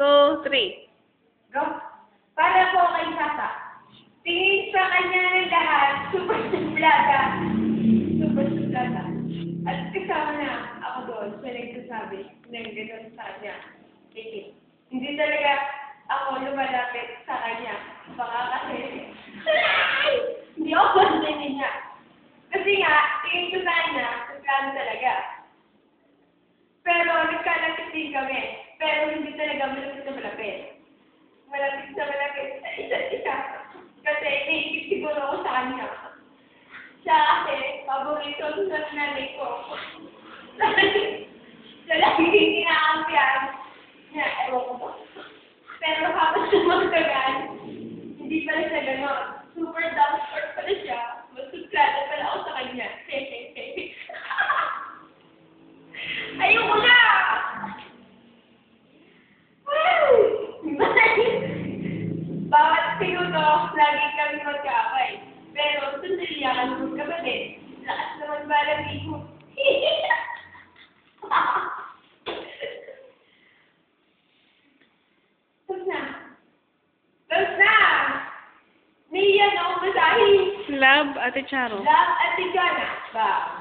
2, 3. Go. Para po kay Sasa. Tingin sa kanya ng lahat, super suplada. Super suplada. At kasama na ako doon, siya nagsasabi ng gano'n sa kanya. Sige. Hindi talaga ako lumalapit sa kanya. Baka kasi, hindi ako pansin niya. Kasi nga, tingin ko sa kanya, suplado talaga. Pero nagkalapit din kami. Pero hindi talaga malapit na malapit. Malapit na malapit sa isa't isa. Kasi naisip siguro ako sa kanya. Siya kasi, paborito sa nanay ko. Siya lagi kinakampihan. Niya, ewan ko ba. Pero habang sumagtagal, hindi pala siya gano'n. Super down to earth pala siya. Mas suplado pala ako sa kanya. Ayoko na! Bawat minuto, lagi kami magkakay. Pero sandali ako magkapatid. Lakas naman ba lagi ko? Tapos na. Tapos na! Niyan ako masahin. Love, Ate Charo. Love at Tigana. Ba?